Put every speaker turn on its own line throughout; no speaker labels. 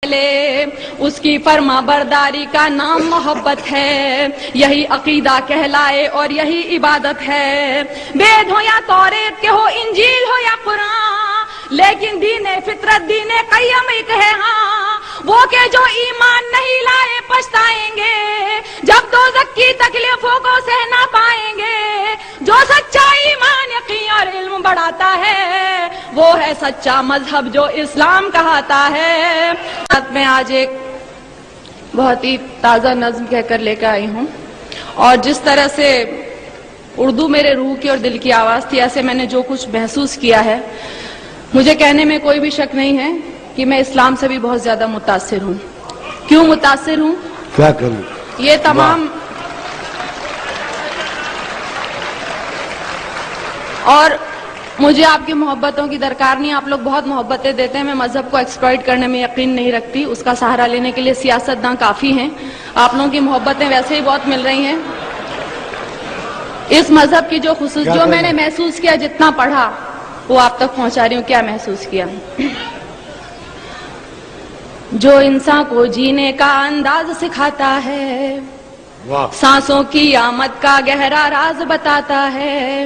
اس کی فرما برداری کا نام محبت ہے، یہی عقیدہ کہلائے اور یہی عبادت ہے۔ وید ہو یا توریت کے ہو، انجیل ہو یا قرآن، لیکن دین فطرت دین قیم ایک ہے ہاں، وہ کہ جو ایمان نہیں لائے پچھتائیں گے، جب دوزخ کی تکلیفوں کو سہ نہ پائیں گے۔ جو سچا ایمان یقین اور علم بڑھاتا ہے، وہ ہے سچا مذہب جو اسلام کہاتا ہے۔ میں آج ایک بہت ہی تازہ نظم کہہ کر لے کر آئی ہوں، اور جس طرح سے اردو میرے روح کی اور دل کی آواز تھی، ایسے میں نے جو کچھ محسوس کیا ہے، مجھے کہنے میں کوئی بھی شک نہیں ہے کہ میں اسلام سے بھی بہت زیادہ متاثر ہوں۔ کیوں متاثر ہوں؟
کیا کروں؟
یہ تمام اور مجھے آپ کی محبتوں کی درکار نہیں، آپ لوگ بہت محبتیں دیتے ہیں، میں مذہب کو ایکسپلائٹ کرنے میں یقین نہیں رکھتی، اس کا سہارا لینے کے لیے سیاستداں کافی ہیں، آپ لوگوں کی محبتیں ویسے ہی بہت مل رہی ہیں۔ اس مذہب کی جو خصوص جو میں نے محسوس کیا، جتنا پڑھا وہ آپ تک پہنچا رہی ہوں۔ کیا محسوس کیا؟ جو انسان کو جینے کا انداز سکھاتا ہے، سانسوں کی آمد کا گہرا راز بتاتا ہے،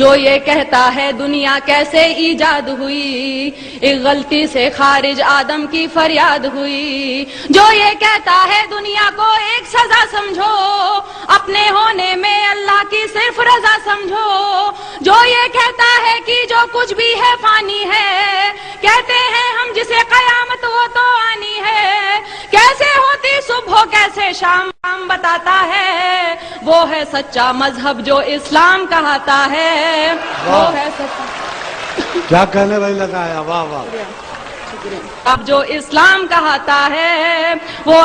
جو یہ کہتا ہے دنیا کیسے ایجاد ہوئی، ایک غلطی سے خارج آدم کی فریاد ہوئی، جو یہ کہتا ہے دنیا کو ایک سزا سمجھو، اپنے ہونے میں اللہ کی صرف رضا سمجھو، جو یہ کہتا ہے کہ جو کچھ بھی ہے فانی ہے، کہتے ہیں ہم جسے قیامت وہ تو آنی ہے، کیسے ہوتی صبح کیسے شام بتاتا ہے، وہ ہے سچا مذہب جو اسلام کہاتا ہے، وہ ہے سچا۔
کیا کہنے والی لگایا، واہ واہ۔
اب جو اسلام کہاتا ہے وہ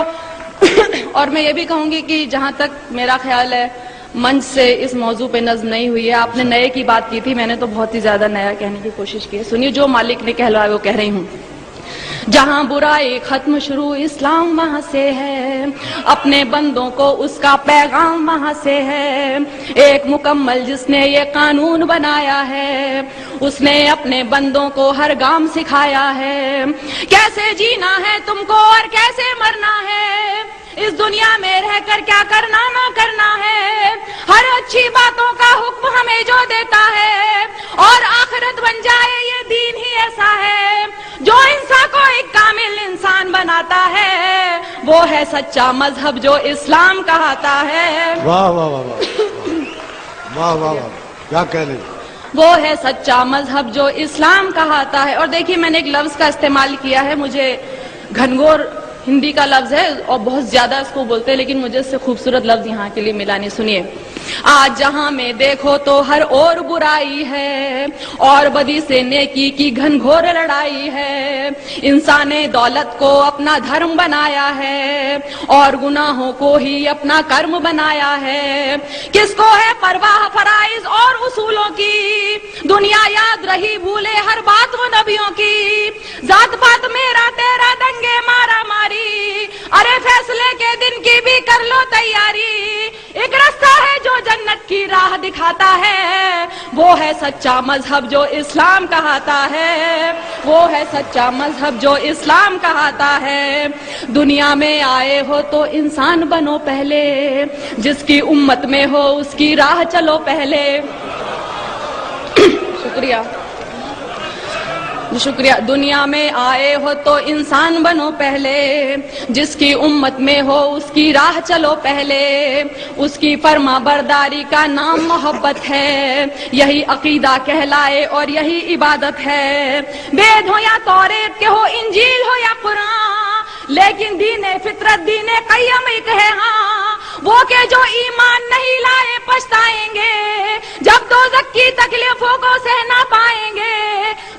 اور میں یہ بھی کہوں گی کہ جہاں تک میرا خیال ہے منچ سے اس موضوع پہ نظم نہیں ہوئی ہے، آپ نے نئے کی بات کی تھی، میں نے تو بہت ہی زیادہ نیا کہنے کی کوشش کی ہے۔ سنیے، جو مالک نے کہلوایا وہ کہہ رہی ہوں۔ جہاں برائی ختم شروع اسلام وہاں سے ہے، اپنے بندوں کو اس کا پیغام وہاں سے ہے، ایک مکمل جس نے یہ قانون بنایا ہے، اس نے اپنے بندوں کو ہر گام سکھایا ہے، کیسے جینا ہے تم کو اور کیسے مرنا ہے، اس دنیا میں رہ کر کیا کرنا نہ کرنا ہے، ہر اچھی باتوں کا حکم ہمیں جو دیتا ہے، اور آخرت بن جائے یہ دین ہی ایسا ہے جو انسان کو ایک کامل انسان بناتا ہے، وہ ہے سچا مذہب جو اسلام کہاتا ہے۔
واہ واہ واہ واہ واہ واہ، کیا کہنے،
وہ ہے سچا مذہب جو اسلام کہاتا ہے۔ اور دیکھیے، میں نے ایک لفظ کا استعمال کیا ہے، مجھے گھنگور ہندی کا لفظ ہے اور بہت زیادہ اس کو بولتے ہیں، لیکن مجھے اس سے خوبصورت لفظ یہاں کے لیے ملا نہیں۔ سنیے، آج جہاں میں دیکھو تو ہر اور برائی ہے، اور بدی سے نیکی کی گھنگھور لڑائی ہے، انسان نے دولت کو اپنا دھرم بنایا ہے، اور گناہوں کو ہی اپنا کرم بنایا ہے، کس کو ہے پرواہ فرائض اور اصولوں کی، دنیا یاد رہی بھولے ہر بات وہ نبیوں کی، ذات پات میرا تیرا دنگے مارا ماری، ارے فیصلے کے دن کی بھی کر لو تیاری، ایک راستہ ہے جو جنت کی راہ دکھاتا ہے، وہ ہے سچا مذہب جو اسلام کہاتا ہے، وہ ہے سچا مذہب جو اسلام کہاتا ہے۔ دنیا میں آئے ہو تو انسان بنو پہلے، جس کی امت میں ہو اس کی راہ چلو پہلے۔ شکریہ۔ دنیا میں آئے ہو تو انسان بنو پہلے، جس کی امت میں ہو اس کی راہ چلو پہلے، اس کی فرما برداری کا نام محبت ہے، یہی عقیدہ کہلائے اور یہی عبادت ہے۔ وید ہو یا توریت کے ہو، انجیل ہو یا قرآن، لیکن دین فطرت دین قیم ایک ہے ہاں، وہ کہ جو ایمان نہیں لائے پچھتائیں گے، جب دوزخ کی تکلیفوں کو سہ نہ پائیں گے،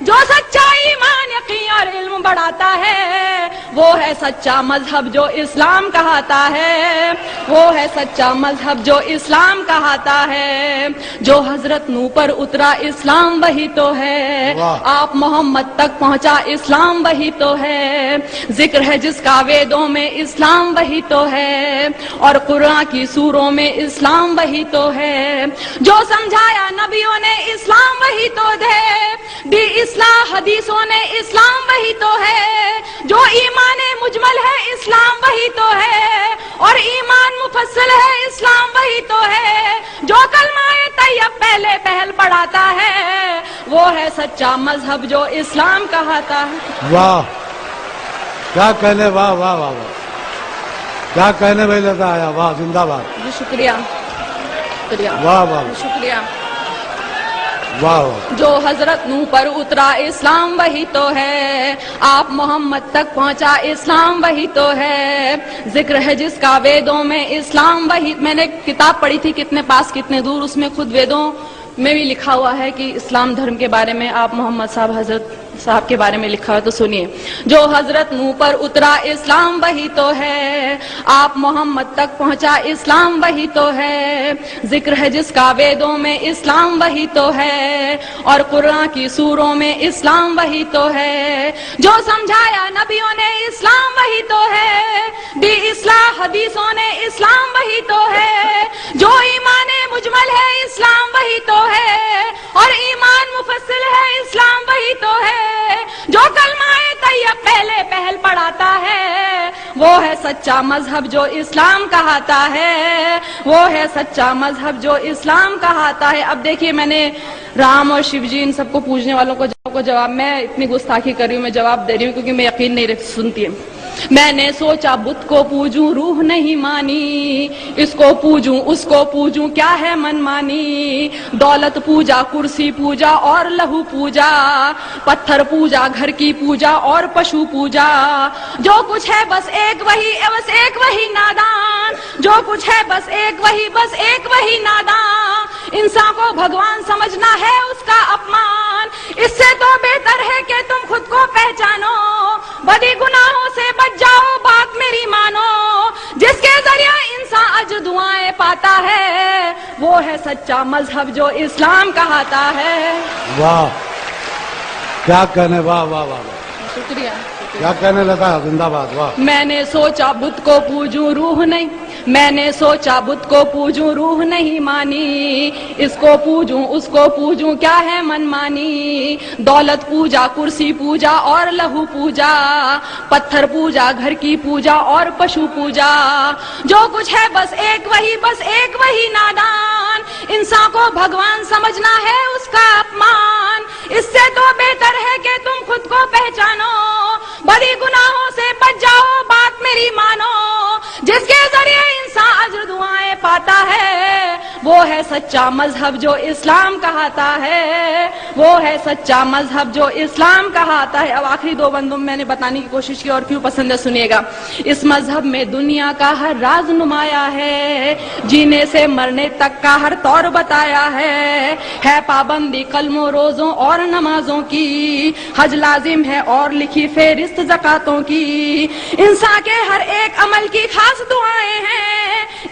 جو سچا ایمان یقین اور علم بڑھاتا ہے، وہ ہے سچا مذہب جو اسلام کہاتا ہے، وہ ہے سچا مذہب جو اسلام کہاتا ہے۔ جو حضرت نوح پر اترا اسلام وہی تو ہے، آپ محمد تک پہنچا اسلام وہی تو ہے، ذکر ہے جس کا ویدوں میں اسلام وہی تو ہے، اور قرآن کی سوروں میں اسلام وہی تو ہے، جو سمجھایا نبیوں نے اسلام وہی تو ہے، بھی اصلاح حدیثوں نے اسلام وہی تو ہے، جو ایمان ایمان مجمل ہے اسلام وہی تو ہے، اور ایمان مفصل ہے اسلام وہی تو ہے، جو کلمہ طیب پہلے پہل پڑھاتا ہے وہ ہے سچا مذہب جو اسلام کہاتا ہے۔
واہ کیا کہنے، واہ واہ واہ واہ کیا کہنے میں لیتا آیا، واہ زندہ باد،
جی شکریہ شکریہ
واہ واہ
شکریہ۔
واہ واہ
جو حضرت نوح پر اترا اسلام وہی تو ہے، آپ محمد تک پہنچا اسلام وہی تو ہے، ذکر ہے جس کا ویدوں میں اسلام وہی۔ میں نے کتاب پڑھی تھی کتنے پاس کتنے دور، اس میں خود ویدوں میں بھی لکھا ہوا ہے کہ اسلام دھرم کے بارے میں آپ محمد صاحب حضرت صاحب کے بارے میں لکھا ہے، تو سنیے۔ جو حضرت نوح پر اترا اسلام وہی تو ہے، آپ محمد تک پہنچا اسلام وہی تو ہے، ذکر ہے جس کا ویدوں میں اسلام وہی تو ہے، اور قرآن کی سوروں میں اسلام وہی تو ہے، جو سمجھایا نبیوں نے اسلام وہی تو ہے، دی اصلاح حدیثوں نے اسلام وہی تو ہے، جو ایمان مجمل ہے اسلام وہی تو ہے، اور ایمان مفصل ہے اسلام وہی تو ہے، جو کلمہ طیب پہلے پہل پڑھاتا ہے وہ ہے سچا مذہب جو اسلام کہاتا ہے، وہ ہے سچا مذہب جو اسلام کہاتا ہے۔ اب دیکھیے میں نے رام اور شیو جی ان سب کو پوجنے والوں کو جواب، میں اتنی گستاخی کر رہی ہوں، میں جواب دے رہی ہوں کیونکہ میں یقین نہیں سنتی ہے۔ میں نے سوچا بت کو پوجوں روح نہیں مانی، اس کو پوجوں اس کو پوجوں کیا ہے من مانی، دولت پوجا کرسی پوجا اور لہو پوجا، پتھر پوجا گھر کی پوجا اور پشو پوجا، جو کچھ ہے بس ایک وہی نادان، جو کچھ ہے بس ایک وہی نادان، انسان کو بھگوان سمجھنا ہے اس کا اپمان، اس سے تو بہتر ہے کہ تم خود کو پہچانو، بدی گناہوں سے بچ جاؤ بات میری مانو، جس کے ذریعہ انسان اجر دعائیں پاتا ہے وہ ہے سچا مذہب جو اسلام کہاتا ہے۔
واہ کیا کہنے، واہ واہ واہ واہ
شکریہ
کیا کہنے لگا، زندہ باد، واہ۔
میں نے سوچا بت کو پوجوں روح نہیں، میں نے سوچا بت کو پوجوں روح نہیں مانی، اس کو پوجوں اس کو پوجوں کیا ہے من مانی، دولت پوجا کرسی پوجا اور لہو پوجا، پتھر پوجا گھر کی پوجا اور پشو پوجا، جو کچھ ہے بس ایک وہی نادان، انسان کو بھگوان سمجھنا ہے اس کا اپمان، اس سے تو بہتر ہے کہ تم خود کو پہچانو، بڑی گناہوں سے بچ جاؤ بات میری مانو، جس کے ذریعے انسان اجر دعائیں پاتا ہے وہ ہے سچا مذہب جو اسلام کہاتا ہے، وہ ہے سچا مذہب جو اسلام کہاتا ہے۔ اب آخری دو بندوں میں نے بتانے کی کوشش کی اور کیوں پسند ہے سنیے گا۔ اس مذہب میں دنیا کا ہر راز نمایا ہے، جینے سے مرنے تک کا ہر طور بتایا ہے پابندی کلموں روزوں اور نمازوں کی، حج لازم ہے اور لکھی فہرست زکاتوں کی، انسان کے ہر ایک عمل کی خاص دعائیں ہیں،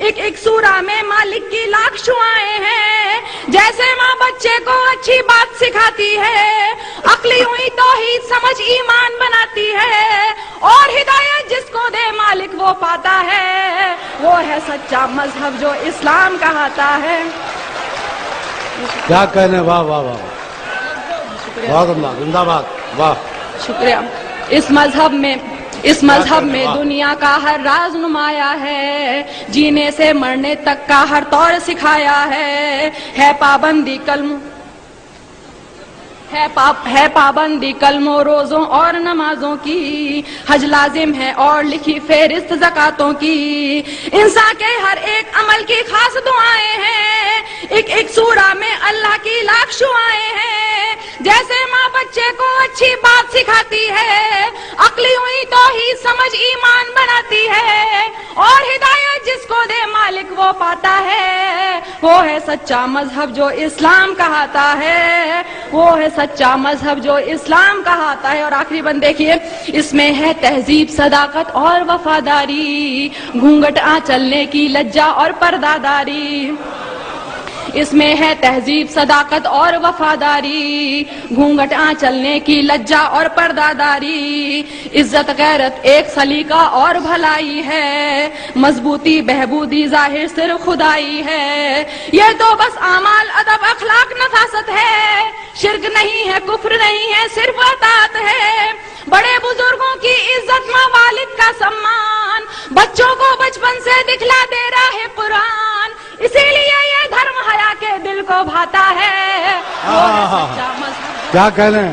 ایک سورہ میں مالک کی لاکھ شعائیں ہیں، جیسے ماں بچے کو اچھی بات سکھاتی ہے، عقلی ہوئی توحید سمجھ ایمان بناتی ہے، اور ہدایت جس کو دے مالک وہ پاتا ہے، وہ ہے سچا مذہب جو اسلام کہاتا ہے۔
کیا کہنے، واہ واہ واہ بہت اللہ، زندہ باد، واہ۔
شکریہ۔ اس مذہب میں دنیا کا ہر راز نمایا ہے، جینے سے مرنے تک کا ہر طور سکھایا ہے پابندی کلموں روزوں اور نمازوں کی، حج لازم ہے اور لکھی فہرست زکاتوں کی، انسان کے ہر ایک عمل کی خاص دعائیں ہیں، ایک سورہ میں اللہ کی لاکھ شعائیں ہیں، جیسے ماں بچے کو اچھی بات سکھاتی ہے، عقلی ہوئی توحید سمجھ ایمان بناتی ہے، اور ہدایت جس کو دے مالک وہ پاتا ہے، وہ ہے سچا مذہب جو اسلام کہاتا ہے، وہ ہے سچا مذہب جو اسلام کہاتا ہے۔ اور آخری بند دیکھیے، اس میں ہے تہذیب صداقت اور وفاداری، گھونگھٹ چلنے کی لجا اور پرداداری، اس میں ہے تہذیب صداقت اور وفاداری، گھونگھٹ چلنے کی لجا اور پرداداری، عزت غیرت ایک سلیقہ اور بھلائی ہے، مضبوطی بہبودی ظاہر صرف خدائی ہے، یہ تو بس اعمال ادب اخلاق نفاست ہے، شرک نہیں ہے کفر نہیں ہے صرف اطاعت ہے، بڑے بزرگوں کی عزت ماں والد کا سمان بچوں کو بچپن سے دکھلا دے رہا ہے قرآن اسی لیے یہ دھرم حیا کے دل کو بھاتا ہے وہ ہے سچا مذہب
کیا کہنے